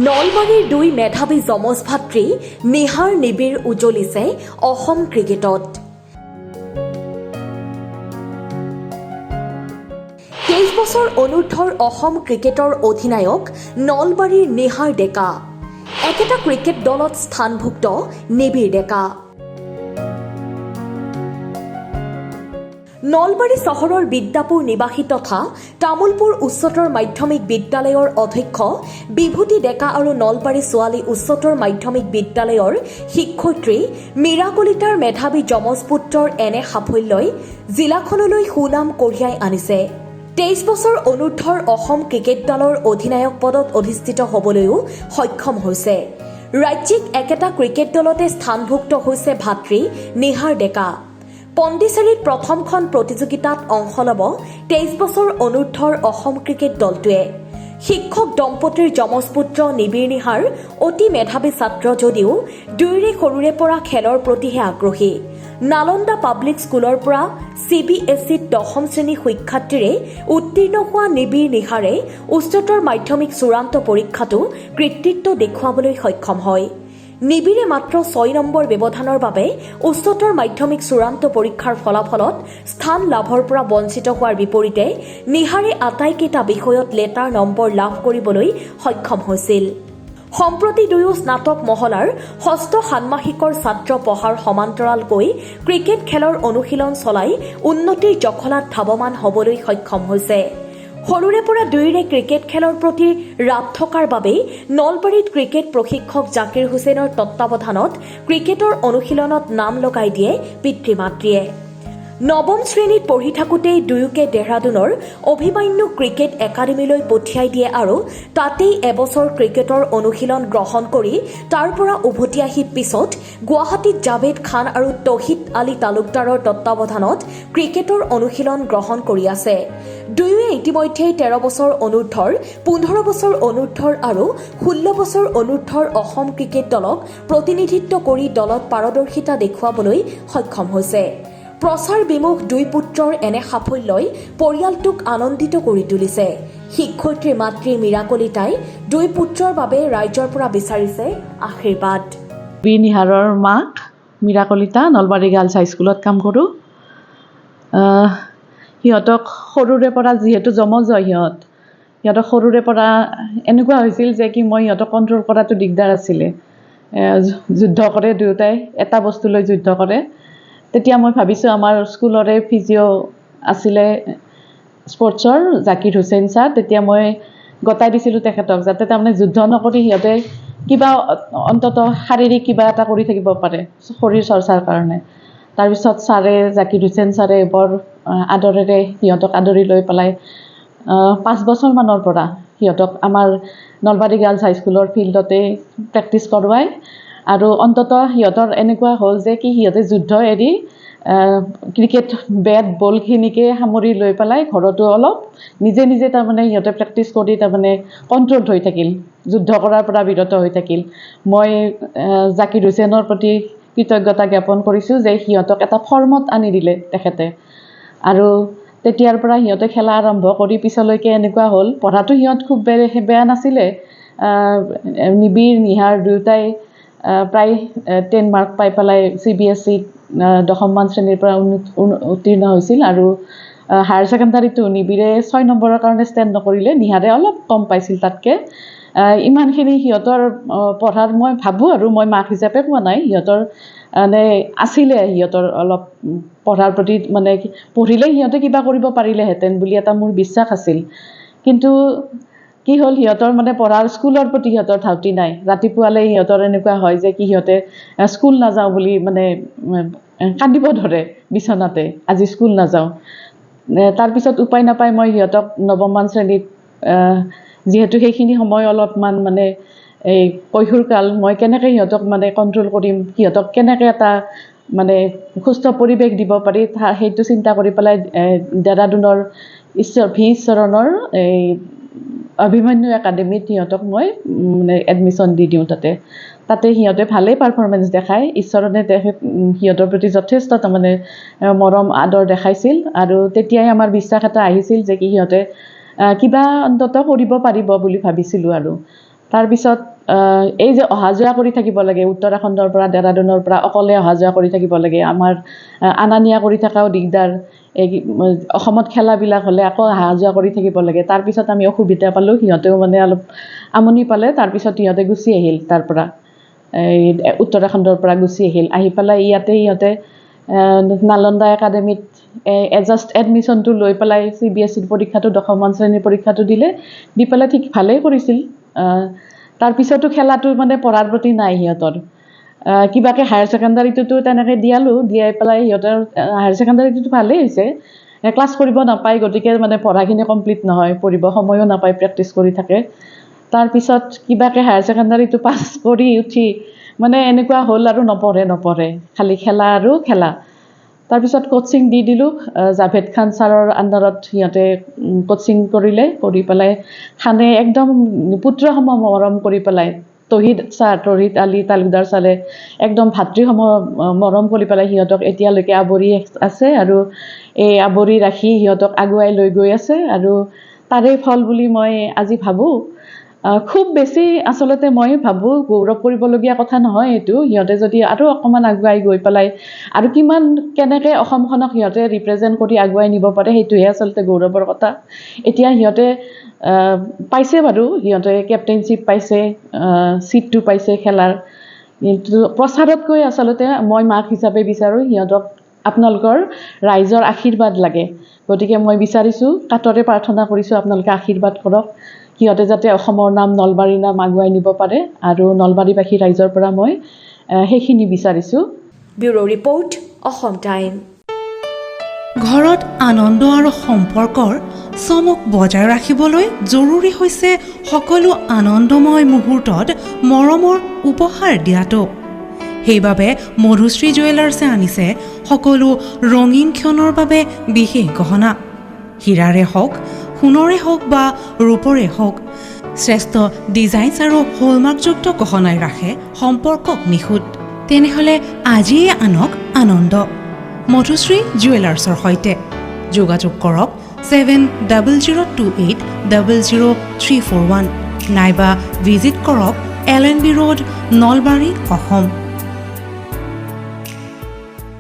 নলবাৰীৰ দুই মেধাৱী যমজ ভাতৃ নিহাৰ নিবিৰ উজ্বলিছে অসম ক্ৰিকেটত। 23 বছৰ অনুৰ্ধৰ অসম ক্ৰিকেটৰ অধিনায়ক নলবাৰীৰ নিহাৰ ডেকা। একেটা ক্ৰিকেট দলত স্থানভুক্ত নিবিৰ ডেকা। নলবাৰী চহৰৰ বিদ্যাপুৰ নিবাসী তথা তামুলপুৰ উচ্চতৰ মাধ্যমিক বিদ্যালয়ৰ অধ্যক্ষ বিভূতি ডেকা আৰু নলবাৰী ছোৱালী উচ্চতৰ মাধ্যমিক বিদ্যালয়ৰ শিক্ষয়িত্ৰী মীৰা কলিতাৰ মেধাৱী যমজ পুত্ৰৰ এনে সাফল্যই জিলাখনলৈ সুনাম কঢ়িয়াই আনিছে। 23 বছৰ অনুৰ্ধৰ অসম ক্ৰিকেট দলৰ অধিনায়ক পদত অধিষ্ঠিত হ'বলৈও সক্ষম হৈছে। ৰাজ্যিক একেটা ক্ৰিকেট দলতে স্থানভুক্ত হৈছে ভাতৃ নিহাৰ ডেকা। পণ্ডিচেৰীত প্ৰথমখন প্ৰতিযোগিতাত অংশ ল'ব 23 বছৰ অনুৰ্ধৰ অসম ক্ৰিকেট দলটোৱে। শিক্ষক দম্পতীৰ যমজ পুত্ৰ নিবিৰ নিহাৰ অতি মেধাৱী ছাত্ৰ যদিও দুয়োৰে সৰুৰে পৰা খেলৰ প্ৰতিহে আগ্ৰহী। নালন্দা পাব্লিক স্কুলৰ পৰা CBSEত 10ম শ্ৰেণীৰ শিক্ষাৰ্থীৰে উত্তীৰ্ণ হোৱা নিবিৰ নিহাৰে উচ্চতৰ মাধ্যমিক চূড়ান্ত পৰীক্ষাতো কৃতিত্ব দেখুৱাবলৈ সক্ষম হয়। নিবিৰে মাত্ৰ 6 নম্বৰ ব্যৱধানৰ বাবে উচ্চতৰ মাধ্যমিক চূড়ান্ত পৰীক্ষাৰ ফলাফলত স্থান লাভৰ পৰা বঞ্চিত হোৱাৰ বিপৰীতে নিহাৰে আটাইকেইটা বিষয়ত লেটাৰ নম্বৰ লাভ কৰিবলৈ সক্ষম হৈছিল। সম্প্ৰতি দুয়ো স্নাতক মহলাৰ ষষ্ঠ ষান্মাসিকৰ ছাত্ৰ পঢ়াৰ সমান্তৰালকৈ ক্ৰিকেট খেলৰ অনুশীলন চলাই উন্নতিৰ জখলাত ধাৱমান হ'বলৈ সক্ষম হৈছে। সৰুৰে পৰা দুয়োৰে ক্ৰিকেট খেলৰ প্ৰতি ৰাপ থকাৰ বাবেই নলবাৰীত ক্ৰিকেট প্ৰশিক্ষক জাকিৰ হুছেইনৰ তত্বাৱধানত ক্ৰিকেটৰ অনুশীলনত নাম লগাই দিয়ে পিতৃ মাতৃয়ে। 9ম শ্ৰেণীত পঢ়ি থাকোঁতেই দুয়োকে দেহৰাদুনৰ অভিমান্যু ক্ৰিকেট একাডেমীলৈ পঠিয়াই দিয়ে আৰু তাতেই এবছৰ ক্ৰিকেটৰ অনুশীলন গ্ৰহণ কৰি তাৰ পৰা উভতি আহি পিছত গুৱাহাটীত জাভেদ খান আৰু তৌহিদ আলী তালুকদাৰৰ তত্বাৱধানত ক্ৰিকেটৰ অনুশীলন গ্ৰহণ কৰি আছে। দুয়োৱে ইতিমধ্যে 13 বছৰ অনুৰ্ধৰ, 15 বছৰ অনুৰ্ধৰ আৰু 16 বছৰ অনুৰ্ধৰ অসম ক্ৰিকেট দলক প্ৰতিনিধিত্ব কৰি দলত পাৰদৰ্শিতা দেখুৱাবলৈ সক্ষম হৈছে। প্ৰচাৰ বিমুখ দুই পুত্ৰৰ এনে সাফল্যই পৰিয়ালটোক আনন্দিত কৰি তুলিছে। শিক্ষয়িত্ৰী মাতৃ মীৰা কলিতাই দুই পুত্ৰৰ বাবে ৰাইজৰ পৰা বিচাৰিছে আশীৰ্বাদ। নিহাৰৰ মাক মীৰা কলিতা, নলবাৰী গাৰ্লছ হাইস্কুলত কাম কৰোঁ। সিহঁতক সৰুৰে পৰা যিহেতু যমজ হয় সিহঁতক সৰুৰে পৰা এনেকুৱা হৈছিল যে কি মই সিহঁতক কণ্ট্ৰল কৰাটো দিগদাৰ আছিলে। যুদ্ধ কৰে দুয়োটাই, এটা বস্তু লৈ যুদ্ধ কৰে। তেতিয়া মই ভাবিছোঁ আমাৰ স্কুলৰে ফিজিঅ' আছিলে স্পৰ্টছৰ জাকিৰ হুছেইন ছাৰ, তেতিয়া মই গতাই দিছিলোঁ তেখেতক যাতে তাৰমানে যুদ্ধ নকৰি সিহঁতে কিবা অন্তত শাৰীৰিক কিবা এটা কৰি থাকিব পাৰে শৰীৰ চৰ্চাৰ কাৰণে। তাৰপিছত জাকিৰ হুছেইন ছাৰে বৰ আদৰেৰে সিহঁতক আদৰি লৈ পেলাই 5 বছৰমানৰ পৰা সিহঁতক আমাৰ নলবাৰী গাৰ্লছ হাইস্কুলৰ ফিল্ডতে প্ৰেক্টিছ কৰোৱায় আৰু অন্তত সিহঁতৰ এনেকুৱা হ'ল যে কি সিহঁতে যুদ্ধ এৰি ক্ৰিকেট বেট বলখিনিকে সামৰি লৈ পেলাই ঘৰতো অলপ নিজে নিজে তাৰমানে সিহঁতে প্ৰেক্টিছ কৰি তাৰমানে কণ্ট্ৰল হৈ থাকিল, যুদ্ধ কৰাৰ পৰা বিৰত হৈ থাকিল। মই জাকিৰ হুছেইনৰ প্ৰতি কৃতজ্ঞতা জ্ঞাপন কৰিছোঁ যে সিহঁতক এটা ফৰ্মত আনি দিলে তেখেতে আৰু তেতিয়াৰ পৰা সিহঁতে খেলা আৰম্ভ কৰি পিছলৈকে এনেকুৱা হ'ল। পঢ়াটো সিহঁত খুব বেয়া নাছিলে। নিবিৰ নিহাৰ দুয়োটাই প্ৰায় 10 মাৰ্ক পাই পেলাই CBSEত 10মান শ্ৰেণীৰ পৰা উত্তীৰ্ণ হৈছিল আৰু হায়াৰ ছেকেণ্ডাৰীটো নিবিৰে 6 নম্বৰৰ কাৰণে ষ্টেণ্ড নকৰিলে, নিহাৰে অলপ কম পাইছিল তাতকৈ। ইমানখিনি সিহঁতৰ পঢ়াৰ মই ভাবোঁ আৰু মই মাক হিচাপে কোৱা নাই, সিহঁতৰ মানে আছিলে সিহঁতৰ অলপ পঢ়াৰ প্ৰতি মানে পঢ়িলে সিহঁতে কিবা কৰিব পাৰিলেহেঁতেন বুলি এটা মোৰ বিশ্বাস আছিল। কিন্তু কি হ'ল সিহঁতৰ মানে পঢ়াৰ স্কুলৰ প্ৰতি সিহঁতৰ ধাউতি নাই। ৰাতিপুৱালে সিহঁতৰ এনেকুৱা হয় যে কি সিহঁতে স্কুল নাযাওঁ বুলি মানে কান্দিব ধৰে বিচনাতে, আজি স্কুল নাযাওঁ। তাৰপিছত উপায় নাপায় মই সিহঁতক 9মান শ্ৰেণীত যিহেতু সেইখিনি সময় অলপমান মানে এই কৈশোৰকাল, মই কেনেকৈ সিহঁতক মানে কণ্ট্ৰল কৰিম, সিহঁতক কেনেকৈ এটা মানে সুস্থ পৰিৱেশ দিব পাৰি সেইটো চিন্তা কৰি পেলাই দেহৰাদুনৰ ঈশ্বৰৰ এই অভিমন্যু একাডেমীত সিহঁতক মই মানে এডমিশ্যন দি দিওঁ। তাতে সিহঁতে ভালেই পাৰফৰ্মেঞ্চ দেখায়। ঈশ্বৰণে সিহঁতৰ প্ৰতি যথেষ্ট তাৰমানে মৰম আদৰ দেখাইছিল আৰু তেতিয়াই আমাৰ বিশ্বাস এটা আহিছিল যে কি সিহঁতে কিবা অন্তত কৰিব পাৰিব বুলি ভাবিছিলোঁ আৰু তাৰপিছত এই যে অহা যোৱা কৰি থাকিব লাগে উত্তৰাখণ্ডৰ পৰা দেৰাদুনৰ পৰা অকলে অহা যোৱা কৰি থাকিব লাগে, আমাৰ আনা নিয়া কৰি থকাও দিগদাৰ। এই অসমত খেলাবিলাক হ'লে আকৌ অহা যোৱা কৰি থাকিব লাগে। তাৰপিছত আমি অসুবিধা পালোঁ, সিহঁতেও মানে অলপ আমনি পালে। তাৰপিছত সিহঁতে গুচি আহিল, তাৰ পৰা এই উত্তৰাখণ্ডৰ পৰা গুচি আহিল। আহি পেলাই ইয়াতে সিহঁতে নালন্দা একাডেমীত জাষ্ট এডমিশ্যনটো লৈ পেলাই CBSE পৰীক্ষাটো 10মান শ্ৰেণীৰ পৰীক্ষাটো দিলে, দি পেলাই ঠিক ভালেই কৰিছিল। তাৰপিছতো খেলাটো মানে পঢ়াৰ প্ৰতি নাই সিহঁতৰ। কিবাকৈ হায়াৰ ছেকেণ্ডাৰীটোতো তেনেকৈ দিয়াই পেলাই সিহঁতৰ হায়াৰ ছেকেণ্ডাৰীটোতো ভালেই হৈছে, ক্লাছ কৰিব নাপায়, গতিকে মানে পঢ়াখিনি কমপ্লিট নহয়, পঢ়িব সময়ো নাপায়, প্ৰেক্টিছ কৰি থাকে। তাৰপিছত কিবাকৈ হায়াৰ ছেকেণ্ডাৰীটো পাছ কৰি উঠি মানে এনেকুৱা হ'ল আৰু নপঢ়ে, খালি খেলা আৰু খেলা। তাৰপিছত কোচিং দি দিলোঁ, জাভেদ খান ছাৰৰ আণ্ডাৰত সিহঁতে কোচিং কৰিলে, কৰি পেলাই খানে একদম পুত্ৰসম মৰম কৰি পেলাই, তহিদ আলি তালুকদাৰ ছাৰে একদম ভাতৃসম মৰম কৰি পেলাই সিহঁতক এতিয়ালৈকে আৱৰি আছে, আৰু এই আৱৰি ৰাখি সিহঁতক আগুৱাই লৈ গৈ আছে। আৰু তাৰে ফল বুলি মই আজি ভাবোঁ। খুব বেছি আচলতে মই ভাবোঁ গৌৰৱ কৰিবলগীয়া কথা নহয় এইটো। সিহঁতে যদি আৰু অকণমান আগুৱাই গৈ পেলাই আৰু কেনেকৈ অসমখনক সিহঁতে ৰিপ্ৰেজেণ্ট কৰি আগুৱাই নিব পাৰে, সেইটোহে আচলতে গৌৰৱৰ কথা। এতিয়া সিহঁতে পাইছে বাৰু, সিহঁতে কেপ্টেইনশ্বিপ পাইছে, ছিটটো পাইছে খেলাৰ, কিন্তু প্ৰচাৰতকৈ আচলতে মই মাক হিচাপে বিচাৰোঁ সিহঁতক আপোনালোকৰ ৰাইজৰ আশীৰ্বাদ লাগে। গতিকে মই বিচাৰিছোঁ, কাতৰে প্ৰাৰ্থনা কৰিছোঁ, আপোনালোকে আশীৰ্বাদ কৰক, সিহঁতে যাতে অসমৰ নাম, নলবাৰীৰ নাম আগুৱাই নিব পাৰে। আৰু নলবাৰীবাসী ৰাইজৰ পৰা মই সেইখিনি বিচাৰিছোঁ। Bureau report, Assam time. ঘৰত আনন্দ আৰু সম্পৰ্কৰ চমক বজাই ৰাখিবলৈ জৰুৰী হৈছে সকলো আনন্দময় মুহূৰ্তত মৰমৰ উপহাৰ দিয়াটো। সেইবাবে মধুশ্ৰী জুৱেলাৰ্ছে আনিছে সকলো ৰঙীন ক্ষণৰ বাবে বিশেষ গহনা। হীৰাৰে হওক, সোণৰে হওক বা ৰূপৰে হওক, শ্ৰেষ্ঠ ডিজাইনছ আৰু হলমাৰ্কযুক্ত গহনাই ৰাখে সম্পৰ্কক নিখুঁত। তেনেহ'লে আজিয়ে আনক আনন্দ মধুশ্ৰী জুৱেলাৰ্ছৰ সৈতে। যোগাযোগ কৰক 7002800341 নাইবা ভিজিট কৰক LNB ৰোড, নলবাৰী, অসম।